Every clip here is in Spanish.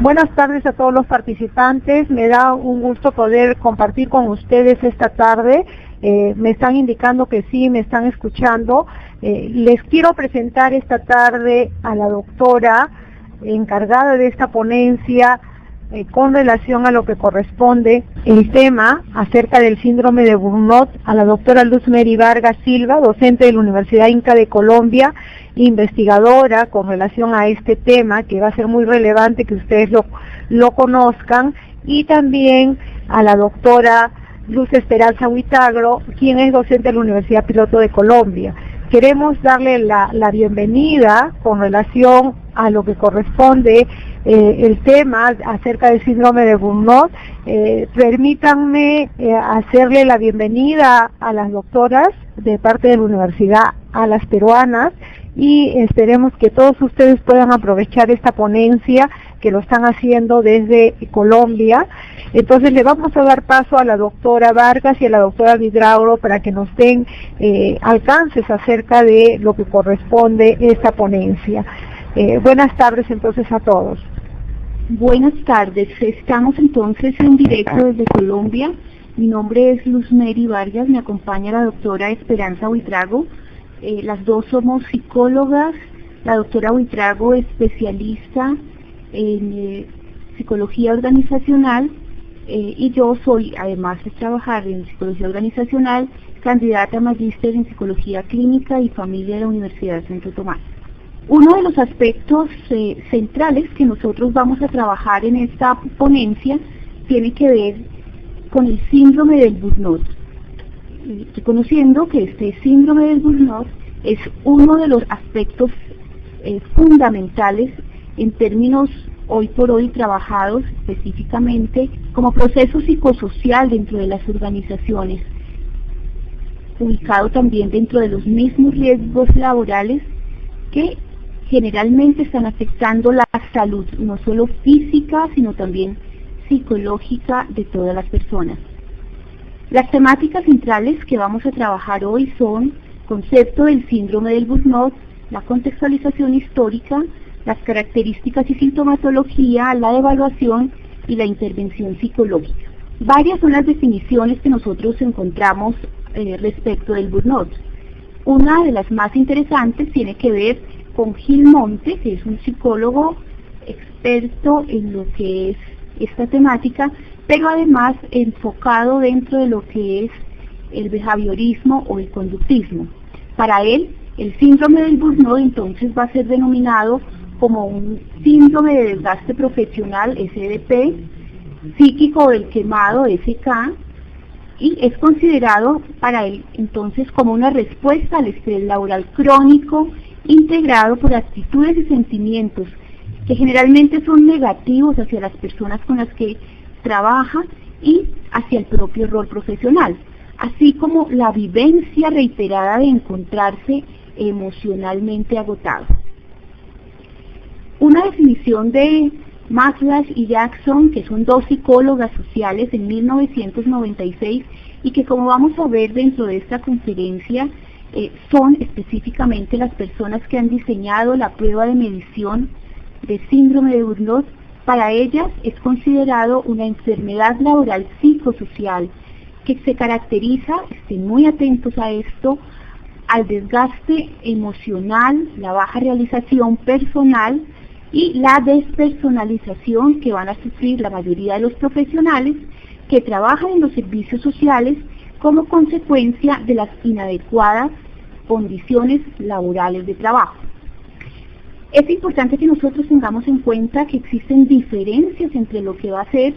Buenas tardes a todos los participantes. Me da un gusto poder compartir con ustedes esta tarde. Me están indicando que sí, me están escuchando. Les quiero presentar esta tarde a la doctora encargada de esta ponencia con relación a lo que corresponde el tema acerca del síndrome de Burnout, a la doctora Luz Mary Vargas Silva, docente de la Universidad Inca de Colombia, investigadora con relación a este tema, que va a ser muy relevante que ustedes lo conozcan, y también a la doctora Luz Esperanza Huitagro, quien es docente de la Universidad Piloto de Colombia. Queremos darle la bienvenida con relación a lo que corresponde el tema acerca del síndrome de Burnout. Permítanme hacerle la bienvenida a las doctoras de parte de la universidad, a las peruanas, y esperemos que todos ustedes puedan aprovechar esta ponencia que lo están haciendo desde Colombia. Entonces le vamos a dar paso a la doctora Vargas y a la doctora Vidrauro para que nos den alcances acerca de lo que corresponde esta ponencia. Buenas tardes entonces a todos. Buenas tardes, estamos entonces en directo desde Colombia. Mi nombre es Luz Mary Vargas, me acompaña la doctora Esperanza Huitrago. Las dos somos psicólogas, la doctora Huitrago especialista en psicología organizacional y yo soy, además de trabajar en psicología organizacional, candidata a magíster en psicología clínica y familia de la Universidad de Santo Tomás. Uno de los aspectos centrales que nosotros vamos a trabajar en esta ponencia tiene que ver con el síndrome del burnout. Reconociendo que este síndrome del burnout es uno de los aspectos fundamentales en términos hoy por hoy trabajados específicamente como proceso psicosocial dentro de las organizaciones, ubicado también dentro de los mismos riesgos laborales que generalmente están afectando la salud, no solo física, sino también psicológica de todas las personas. Las temáticas centrales que vamos a trabajar hoy son concepto del síndrome del burnout, la contextualización histórica, las características y sintomatología, la evaluación y la intervención psicológica. Varias son las definiciones que nosotros encontramos respecto del burnout. Una de las más interesantes tiene que ver con Gil Monte, que es un psicólogo experto en lo que es esta temática, pero además enfocado dentro de lo que es el behaviorismo o el conductismo. Para él, el síndrome del burnout entonces va a ser denominado como un síndrome de desgaste profesional, SDP, psíquico del quemado, SK, y es considerado para él entonces como una respuesta al estrés laboral crónico integrado por actitudes y sentimientos que generalmente son negativos hacia las personas con las que trabaja y hacia el propio rol profesional, así como la vivencia reiterada de encontrarse emocionalmente agotado. Una definición de Maslash y Jackson, que son dos psicólogas sociales en 1996 y que, como vamos a ver dentro de esta conferencia, son específicamente las personas que han diseñado la prueba de medición de síndrome de burnout. Para ellas es considerado una enfermedad laboral psicosocial que se caracteriza, estén muy atentos a esto, al desgaste emocional, la baja realización personal y la despersonalización que van a sufrir la mayoría de los profesionales que trabajan en los servicios sociales como consecuencia de las inadecuadas condiciones laborales de trabajo. Es importante que nosotros tengamos en cuenta que existen diferencias entre lo que va a ser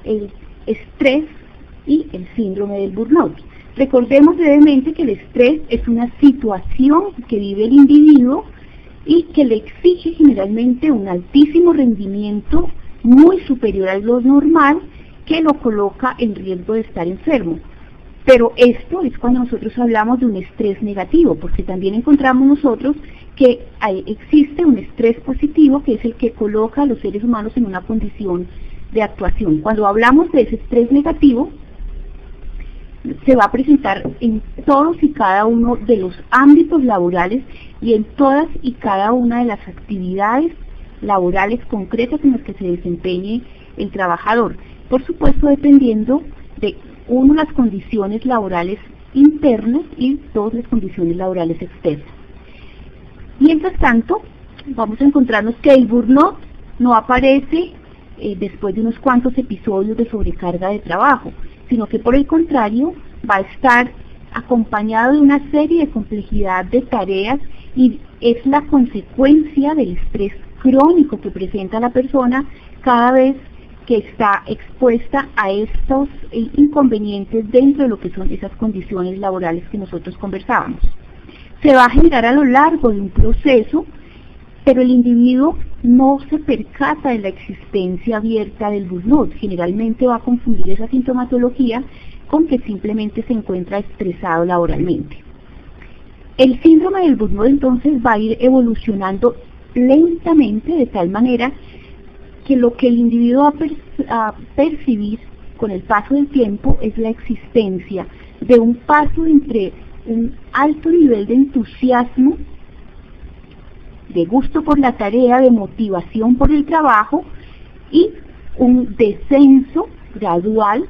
el estrés y el síndrome del burnout. Recordemos brevemente que el estrés es una situación que vive el individuo y que le exige generalmente un altísimo rendimiento muy superior a lo normal que lo coloca en riesgo de estar enfermo. Pero esto es cuando nosotros hablamos de un estrés negativo, porque también encontramos nosotros que existe un estrés positivo, que es el que coloca a los seres humanos en una condición de actuación. Cuando hablamos de ese estrés negativo, se va a presentar en todos y cada uno de los ámbitos laborales y en todas y cada una de las actividades laborales concretas en las que se desempeñe el trabajador. Por supuesto, dependiendo de, uno, las condiciones laborales internas y dos, las condiciones laborales externas. Mientras tanto, vamos a encontrarnos que el burnout no aparece después de unos cuantos episodios de sobrecarga de trabajo, sino que por el contrario va a estar acompañado de una serie de complejidad de tareas y es la consecuencia del estrés crónico que presenta la persona cada vez que está expuesta a estos inconvenientes dentro de lo que son esas condiciones laborales que nosotros conversábamos. Se va a generar a lo largo de un proceso, pero el individuo no se percata de la existencia abierta del burnout. Generalmente va a confundir esa sintomatología con que simplemente se encuentra estresado laboralmente. El síndrome del burnout entonces va a ir evolucionando lentamente de tal manera que lo que el individuo va a percibir con el paso del tiempo es la existencia de un paso entre un alto nivel de entusiasmo, de gusto por la tarea, de motivación por el trabajo y un descenso gradual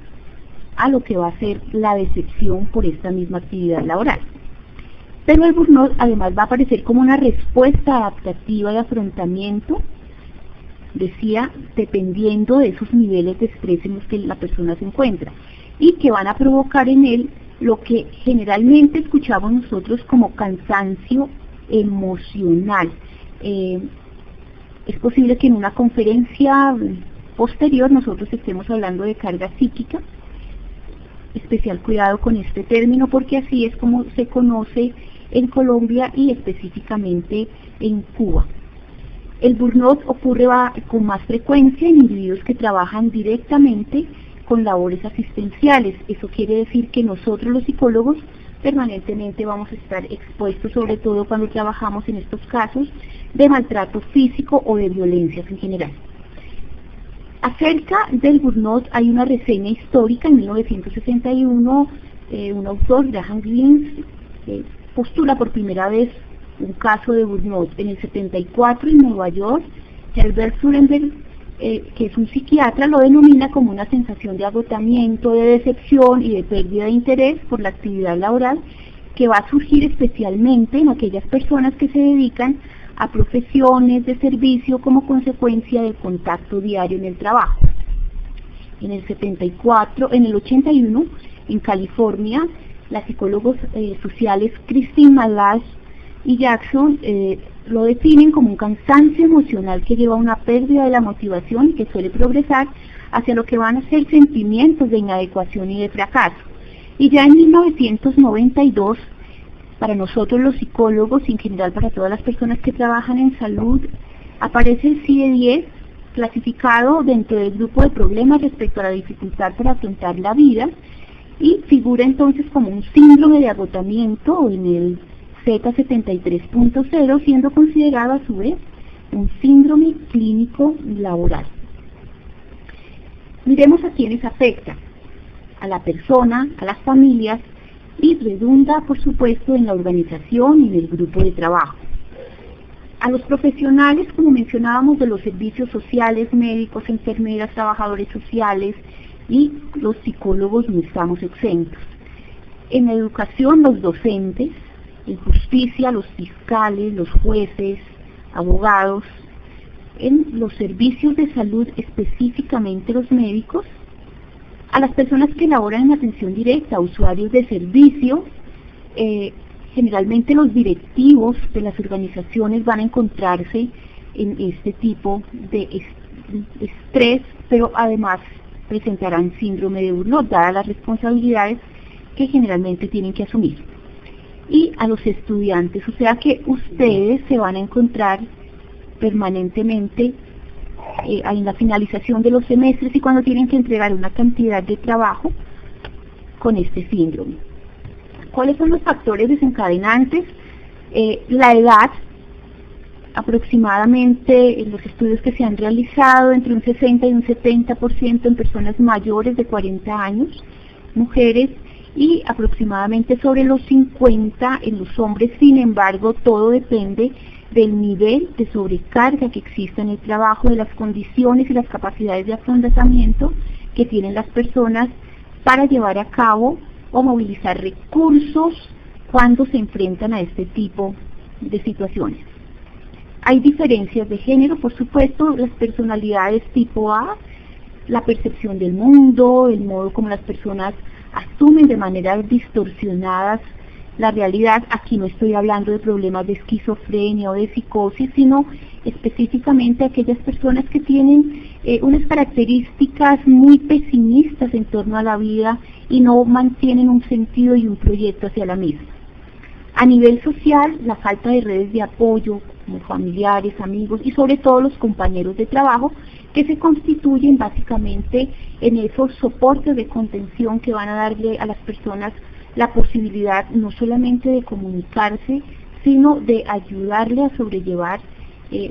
a lo que va a ser la decepción por esta misma actividad laboral. Pero el burnout además va a aparecer como una respuesta adaptativa de afrontamiento, decía, dependiendo de esos niveles de estrés en los que la persona se encuentra, y que van a provocar en él lo que generalmente escuchamos nosotros como cansancio emocional. Es posible que en una conferencia posterior nosotros estemos hablando de carga psíquica. Especial cuidado con este término porque así es como se conoce en Colombia y específicamente en Cuba. El burnout ocurre con más frecuencia en individuos que trabajan directamente con labores asistenciales. Eso quiere decir que nosotros los psicólogos permanentemente vamos a estar expuestos, sobre todo cuando trabajamos en estos casos de maltrato físico o de violencias en general. Acerca del burnout hay una reseña histórica en 1961, un autor, Graham Greene, postula por primera vez un caso de burnout. En el 74 en Nueva York, Herbert Surenberg, que es un psiquiatra, lo denomina como una sensación de agotamiento, de decepción y de pérdida de interés por la actividad laboral que va a surgir especialmente en aquellas personas que se dedican a profesiones de servicio como consecuencia del contacto diario en el trabajo. En el 81, en California, las psicólogos sociales Christine Malash y Jackson lo definen como un cansancio emocional que lleva a una pérdida de la motivación y que suele progresar hacia lo que van a ser sentimientos de inadecuación y de fracaso. Y ya en 1992, para nosotros los psicólogos y en general para todas las personas que trabajan en salud, aparece el CIE-10 clasificado dentro del grupo de problemas respecto a la dificultad para afrontar la vida y figura entonces como un síndrome de agotamiento en el Z73.0, siendo considerado a su vez un síndrome clínico laboral. Miremos a quienes afecta: a la persona, a las familias, y redunda, por supuesto, en la organización y en el grupo de trabajo. A los profesionales, como mencionábamos, de los servicios sociales, médicos, enfermeras, trabajadores sociales y los psicólogos no estamos exentos. En la educación, los docentes, en justicia, los fiscales, los jueces, abogados, en los servicios de salud, específicamente los médicos, a las personas que laboran en atención directa, usuarios de servicio, generalmente los directivos de las organizaciones van a encontrarse en este tipo de estrés, pero además presentarán síndrome de burnout, dadas las responsabilidades que generalmente tienen que asumir. Y a los estudiantes, o sea que ustedes se van a encontrar permanentemente en la finalización de los semestres y cuando tienen que entregar una cantidad de trabajo con este síndrome. ¿Cuáles son los factores desencadenantes? La edad, aproximadamente en los estudios que se han realizado, entre un 60 y un 70% en personas mayores de 40 años, mujeres, y aproximadamente sobre los 50 en los hombres. Sin embargo, todo depende del nivel de sobrecarga que existe en el trabajo, de las condiciones y las capacidades de afrontamiento que tienen las personas para llevar a cabo o movilizar recursos cuando se enfrentan a este tipo de situaciones. Hay diferencias de género, por supuesto, las personalidades tipo A, la percepción del mundo, el modo como las personas asumen de manera distorsionadas la realidad. Aquí no estoy hablando de problemas de esquizofrenia o de psicosis, sino específicamente aquellas personas que tienen unas características muy pesimistas en torno a la vida y no mantienen un sentido y un proyecto hacia la misma. A nivel social, la falta de redes de apoyo, como familiares, amigos y sobre todo los compañeros de trabajo, que se constituyen básicamente en esos soportes de contención que van a darle a las personas la posibilidad no solamente de comunicarse, sino de ayudarle a sobrellevar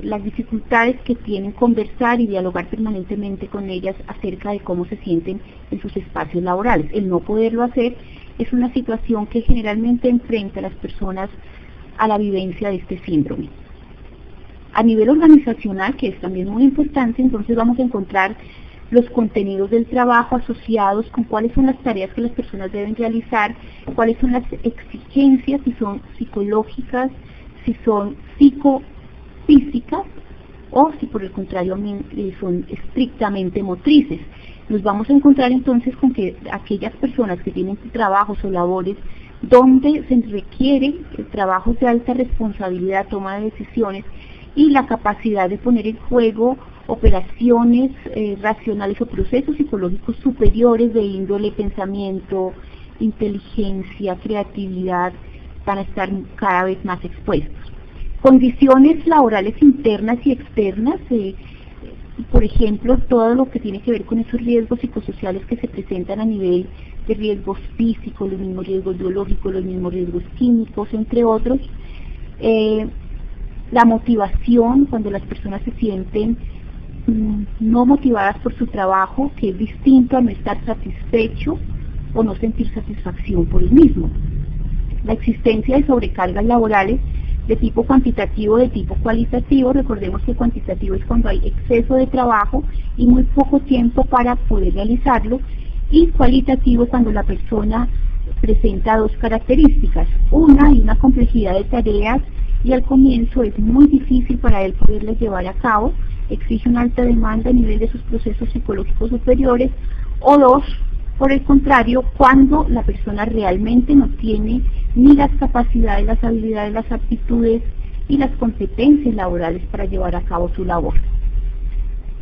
las dificultades que tienen, conversar y dialogar permanentemente con ellas acerca de cómo se sienten en sus espacios laborales. El no poderlo hacer es una situación que generalmente enfrenta a las personas a la vivencia de este síndrome. A nivel organizacional, que es también muy importante, entonces vamos a encontrar los contenidos del trabajo asociados con cuáles son las tareas que las personas deben realizar, cuáles son las exigencias, si son psicológicas, si son psicofísicas o si por el contrario son estrictamente motrices. Nos vamos a encontrar entonces con que aquellas personas que tienen trabajos o labores donde se requiere trabajos de alta responsabilidad, toma de decisiones y la capacidad de poner en juego operaciones racionales o procesos psicológicos superiores de índole, pensamiento, inteligencia, creatividad, van a estar cada vez más expuestos. Condiciones laborales internas y externas, por ejemplo, todo lo que tiene que ver con esos riesgos psicosociales que se presentan a nivel de riesgos físicos, los mismos riesgos biológicos, los mismos riesgos químicos, entre otros. La motivación, cuando las personas se sienten no motivadas por su trabajo, que es distinto a no estar satisfecho o no sentir satisfacción por el mismo. La existencia de sobrecargas laborales de tipo cuantitativo, de tipo cualitativo. Recordemos que cuantitativo es cuando hay exceso de trabajo y muy poco tiempo para poder realizarlo, y cualitativo cuando la persona presenta dos características. Una, hay una complejidad de tareas y al comienzo es muy difícil para él poderlas llevar a cabo, exige una alta demanda a nivel de sus procesos psicológicos superiores. O dos, por el contrario, cuando la persona realmente no tiene ni las capacidades, las habilidades, las aptitudes y las competencias laborales para llevar a cabo su labor.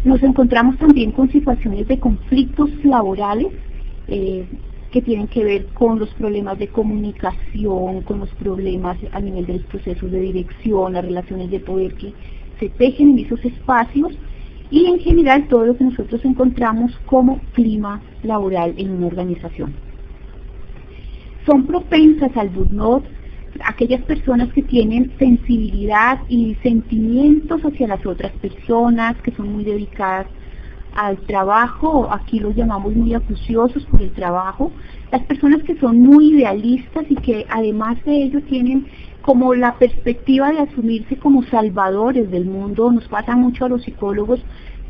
Nos encontramos también con situaciones de conflictos laborales que tienen que ver con los problemas de comunicación, con los problemas a nivel de los procesos de dirección, las relaciones de poder que se tejen en esos espacios y en general todo lo que nosotros encontramos como clima laboral en una organización. Son propensas al burnout aquellas personas que tienen sensibilidad y sentimientos hacia las otras personas, que son muy dedicadas al trabajo, aquí los llamamos muy acuciosos por el trabajo, las personas que son muy idealistas y que además de ello tienen como la perspectiva de asumirse como salvadores del mundo. Nos pasa mucho a los psicólogos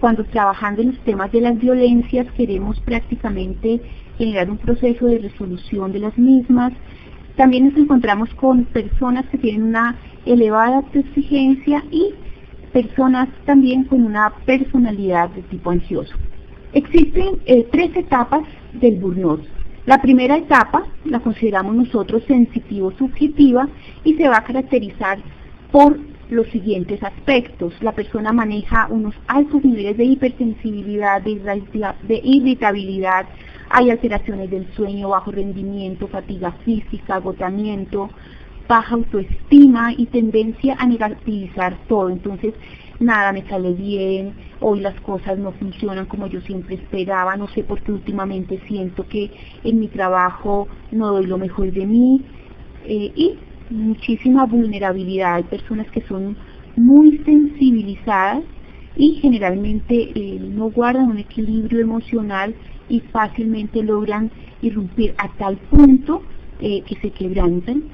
cuando trabajando en los temas de las violencias queremos prácticamente generar un proceso de resolución de las mismas. También nos encontramos con personas que tienen una elevada autoexigencia y personas también con una personalidad de tipo ansioso. Existen 3 etapas del burnout. La primera etapa la consideramos nosotros sensitivo-subjetiva y se va a caracterizar por los siguientes aspectos. La persona maneja unos altos niveles de hipersensibilidad, de irritabilidad, hay alteraciones del sueño, bajo rendimiento, fatiga física, agotamiento, baja autoestima y tendencia a negativizar todo. Entonces, nada me sale bien, hoy las cosas no funcionan como yo siempre esperaba, no sé por qué últimamente siento que en mi trabajo no doy lo mejor de mí, y muchísima vulnerabilidad. Hay personas que son muy sensibilizadas y generalmente no guardan un equilibrio emocional y fácilmente logran irrumpir a tal punto que se quebrantan.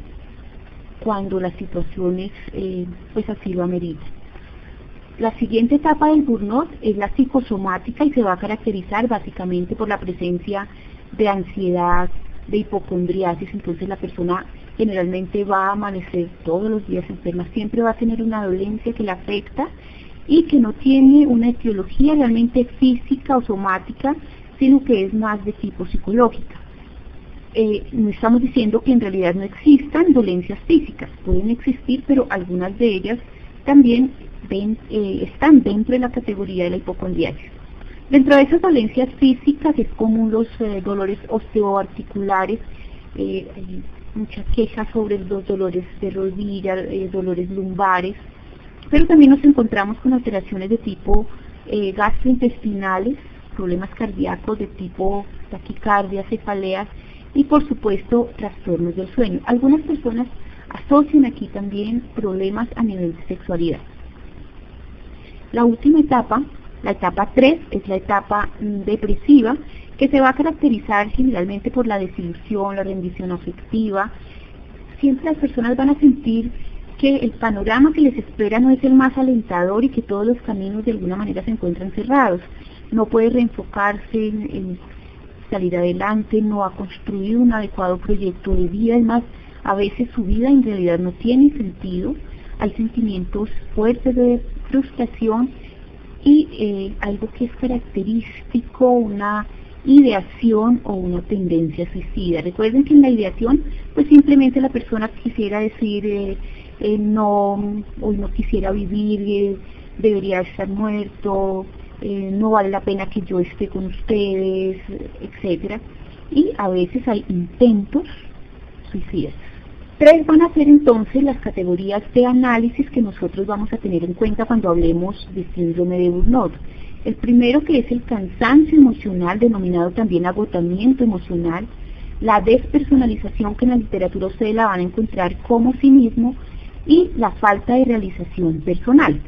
cuando las situaciones pues así lo ameritan. La siguiente etapa del burnout es la psicosomática y se va a caracterizar básicamente por la presencia de ansiedad, de hipocondriasis. Entonces la persona generalmente va a amanecer todos los días enferma, siempre va a tener una dolencia que la afecta y que no tiene una etiología realmente física o somática, sino que es más de tipo psicológica. No estamos diciendo que en realidad no existan dolencias físicas, pueden existir, pero algunas de ellas también están dentro de la categoría de la hipocondriasis. Dentro de esas dolencias físicas es común los dolores osteoarticulares, muchas quejas sobre los dolores de rodilla, dolores lumbares, pero también nos encontramos con alteraciones de tipo gastrointestinales, problemas cardíacos de tipo taquicardia, cefaleas y por supuesto trastornos del sueño. Algunas personas asocian aquí también problemas a nivel de sexualidad. La última etapa, la etapa 3, es la etapa depresiva, que se va a caracterizar generalmente por la desilusión, la rendición afectiva. Siempre las personas van a sentir que el panorama que les espera no es el más alentador y que todos los caminos de alguna manera se encuentran cerrados. No puede reenfocarse en salir adelante, no ha construido un adecuado proyecto de vida, además a veces su vida en realidad no tiene sentido, hay sentimientos fuertes de frustración y algo que es característico, una ideación o una tendencia suicida. Recuerden que en la ideación pues simplemente la persona quisiera decir no, hoy no quisiera vivir, debería estar muerto, no vale la pena que yo esté con ustedes, etcétera. Y a veces hay intentos suicidas. 3 van a ser entonces las categorías de análisis que nosotros vamos a tener en cuenta cuando hablemos de síndrome de burnout. El primero, que es el cansancio emocional, denominado también agotamiento emocional, la despersonalización, que en la literatura ustedes la van a encontrar como cinismo, y la falta de realización personal.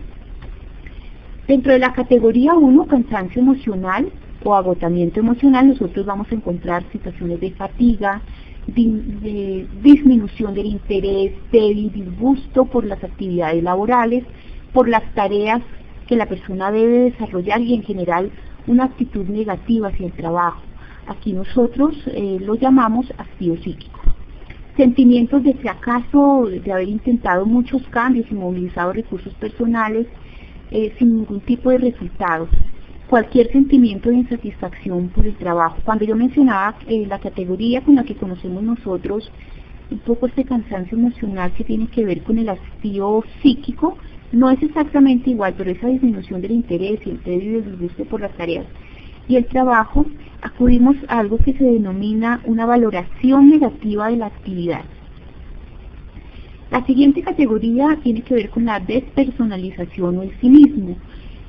Dentro de la categoría 1, cansancio emocional o agotamiento emocional, nosotros vamos a encontrar situaciones de fatiga, de disminución del interés, de disgusto por las actividades laborales, por las tareas que la persona debe desarrollar y en general una actitud negativa hacia el trabajo. Aquí nosotros lo llamamos hastío psíquico. Sentimientos de fracaso, de haber intentado muchos cambios y movilizado recursos personales sin ningún tipo de resultados. Cualquier sentimiento de insatisfacción por el trabajo. Cuando yo mencionaba la categoría con la que conocemos nosotros, un poco este cansancio emocional que tiene que ver con el hastío psíquico, no es exactamente igual, pero esa disminución del interés y el tedio y el disgusto por las tareas y el trabajo, acudimos a algo que se denomina una valoración negativa de la actividad. La siguiente categoría tiene que ver con la despersonalización o el cinismo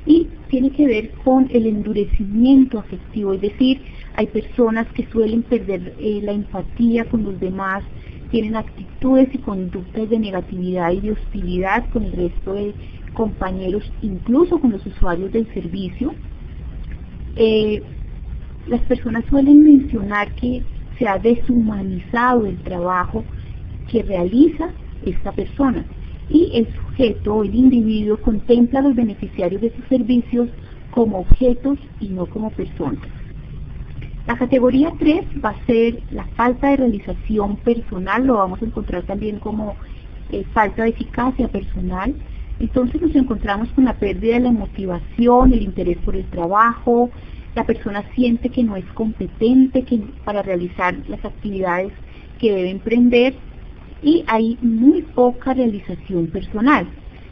y tiene que ver con el endurecimiento afectivo, es decir, hay personas que suelen perder la empatía con los demás, tienen actitudes y conductas de negatividad y de hostilidad con el resto de compañeros, incluso con los usuarios del servicio. Las personas suelen mencionar que se ha deshumanizado el trabajo que realiza esta persona y el sujeto, el individuo, contempla a los beneficiarios de sus servicios como objetos y no como personas. La categoría 3 va a ser la falta de realización personal, lo vamos a encontrar también como falta de eficacia personal. Entonces nos encontramos con la pérdida de la motivación, el interés por el trabajo, la persona siente que no es competente para realizar las actividades que debe emprender y hay muy poca realización personal.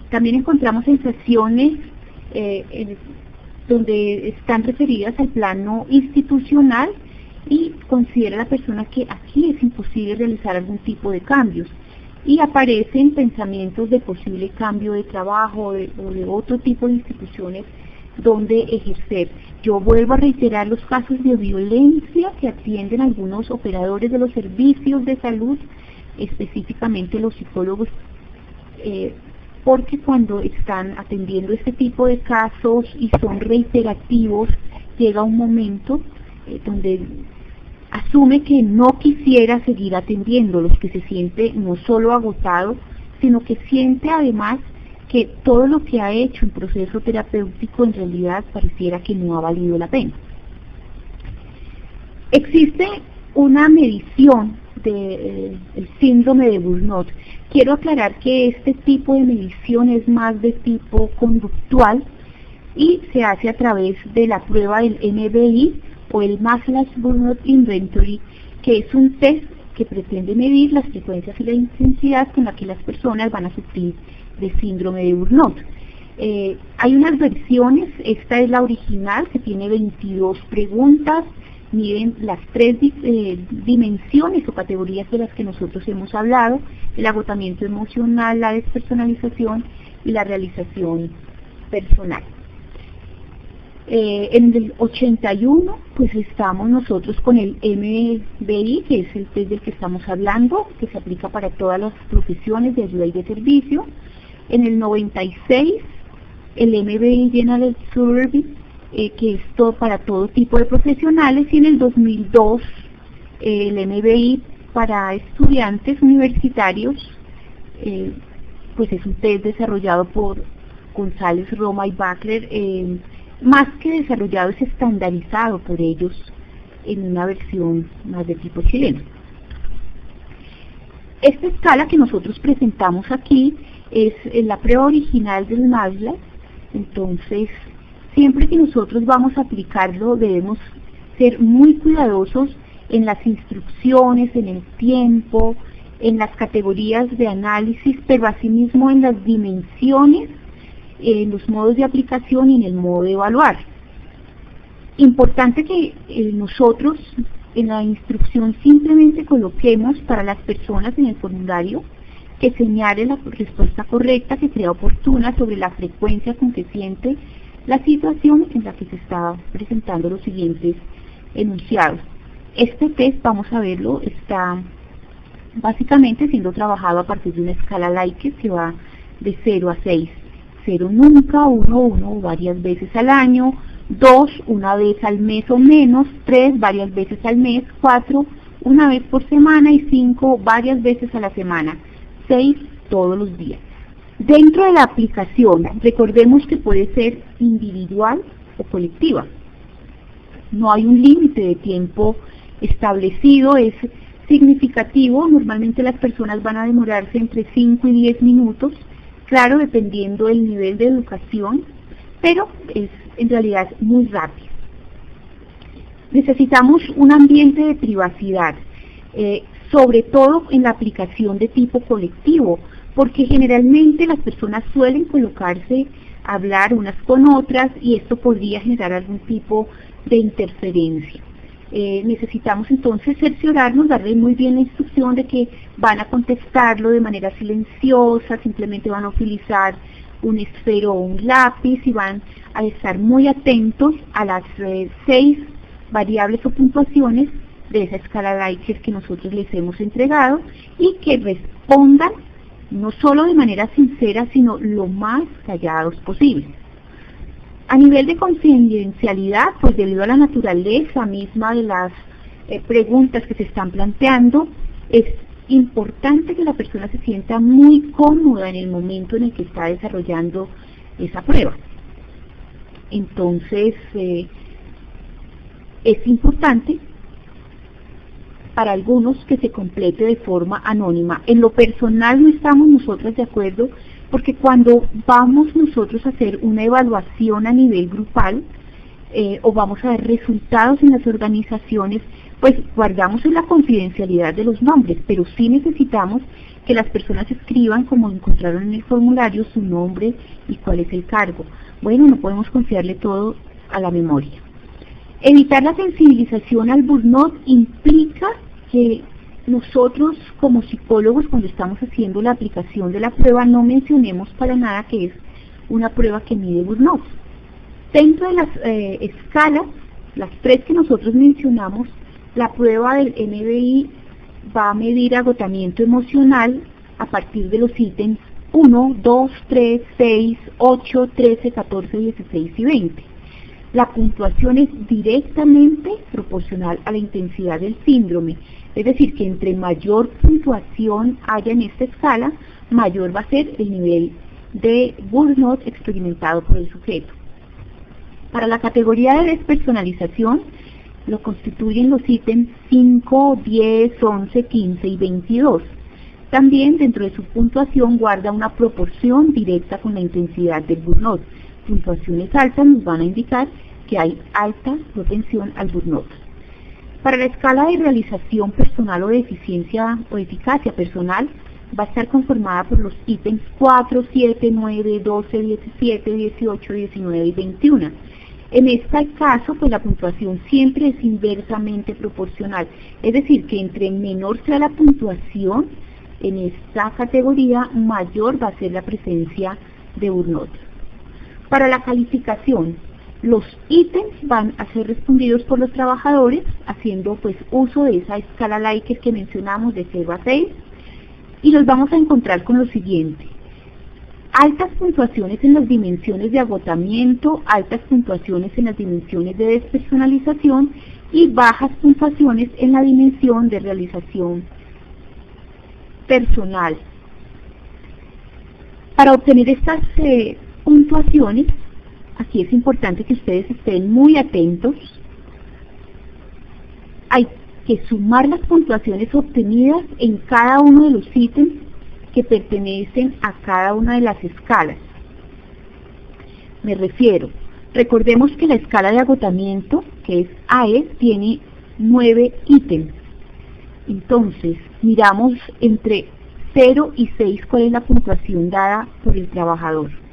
También encontramos sensaciones donde están referidas al plano institucional y considera la persona que aquí es imposible realizar algún tipo de cambios y aparecen pensamientos de posible cambio de trabajo o de otro tipo de instituciones donde ejercer. Yo vuelvo a reiterar los casos de violencia que atienden algunos operadores de los servicios de salud, específicamente los psicólogos, porque cuando están atendiendo este tipo de casos y son reiterativos, llega un momento donde asume que no quisiera seguir atendiéndolos, que se siente no solo agotado, sino que siente además que todo lo que ha hecho en proceso terapéutico en realidad pareciera que no ha valido la pena. Existe una medición del síndrome de Burnout. Quiero aclarar que este tipo de medición es más de tipo conductual y se hace a través de la prueba del MBI o el Maslow's Burnout Inventory, que es un test que pretende medir las frecuencias y la intensidad con la que las personas van a sufrir de síndrome de Burnout. Hay unas versiones, esta es la original, que tiene 22 preguntas, miden las 3 dimensiones o categorías de las que nosotros hemos hablado: el agotamiento emocional, la despersonalización y la realización personal. En el 81 pues estamos nosotros con el MBI, que es el test del que estamos hablando, que se aplica para todas las profesiones de ayuda y de servicio. En el 96 el MBI General Survey, que es todo para todo tipo de profesionales, y en el 2002 el MBI para estudiantes universitarios, pues es un test desarrollado por González, Roma y Bachler. Más que desarrollado, es estandarizado por ellos en una versión más de tipo chileno. Esta escala que nosotros presentamos aquí es la prueba original del Maslow. Entonces, siempre que nosotros vamos a aplicarlo, debemos ser muy cuidadosos en las instrucciones, en el tiempo, en las categorías de análisis, pero asimismo en las dimensiones, en los modos de aplicación y en el modo de evaluar. Importante que nosotros en la instrucción simplemente coloquemos para las personas en el formulario que señale la respuesta correcta que crea oportuna sobre la frecuencia con que siente la situación en la que se está presentando los siguientes enunciados. Este test, vamos a verlo, está básicamente siendo trabajado a partir de una escala Likert que va de 0 a 6. 0 nunca, 1 varias veces al año, 2 una vez al mes o menos, 3 varias veces al mes, 4 una vez por semana y 5 varias veces a la semana, 6 todos los días. Dentro de la aplicación, recordemos que puede ser individual o colectiva. No hay un límite de tiempo establecido, es significativo. Normalmente las personas van a demorarse entre 5 y 10 minutos, claro, dependiendo del nivel de educación, pero es en realidad muy rápido. Necesitamos un ambiente de privacidad, sobre todo en la aplicación de tipo colectivo, porque generalmente las personas suelen colocarse a hablar unas con otras y esto podría generar algún tipo de interferencia. Necesitamos entonces cerciorarnos, darle muy bien la instrucción de que van a contestarlo de manera silenciosa, simplemente van a utilizar un esfero o un lápiz y van a estar muy atentos a las 6 variables o puntuaciones de esa escala Likert que nosotros les hemos entregado y que respondan no solo de manera sincera, sino lo más callados posible. A nivel de confidencialidad, pues debido a la naturaleza misma de las preguntas que se están planteando, es importante que la persona se sienta muy cómoda en el momento en el que está desarrollando esa prueba. Entonces, es importante para algunos que se complete de forma anónima. En lo personal no estamos nosotros de acuerdo, porque cuando vamos nosotros a hacer una evaluación a nivel grupal o vamos a ver resultados en las organizaciones, pues guardamos en la confidencialidad de los nombres, pero sí necesitamos que las personas escriban, como encontraron en el formulario, su nombre y cuál es el cargo. Bueno, no podemos confiarle todo a la memoria. Evitar la sensibilización al burnout implica que nosotros como psicólogos, cuando estamos haciendo la aplicación de la prueba, no mencionemos para nada que es una prueba que mide burnout. Dentro de las escalas, las 3 que nosotros mencionamos, la prueba del MBI va a medir agotamiento emocional a partir de los ítems 1, 2, 3, 6, 8, 13, 14, 16 y 20. La puntuación es directamente proporcional a la intensidad del síndrome, es decir, que entre mayor puntuación haya en esta escala, mayor va a ser el nivel de burnout experimentado por el sujeto. Para la categoría de despersonalización, lo constituyen los ítems 5, 10, 11, 15 y 22. También dentro de su puntuación guarda una proporción directa con la intensidad del burnout. Puntuaciones altas nos van a indicar que hay alta propensión al burnout. Para la escala de realización personal o de eficiencia o eficacia personal, va a estar conformada por los ítems 4, 7, 9, 12, 17, 18, 19 y 21. En este caso, pues la puntuación siempre es inversamente proporcional, es decir, que entre menor sea la puntuación en esta categoría, mayor va a ser la presencia de burnout. Para la calificación, los ítems van a ser respondidos por los trabajadores haciendo pues uso de esa escala Likert que mencionamos de 0 a 6 y los vamos a encontrar con lo siguiente: altas puntuaciones en las dimensiones de agotamiento, altas puntuaciones en las dimensiones de despersonalización y bajas puntuaciones en la dimensión de realización personal. Para obtener estas puntuaciones, aquí es importante que ustedes estén muy atentos. Hay que sumar las puntuaciones obtenidas en cada uno de los ítems que pertenecen a cada una de las escalas. Me refiero, recordemos que la escala de agotamiento, que es AE, tiene 9 ítems. Entonces, miramos entre 0 y 6 cuál es la puntuación dada por el trabajador.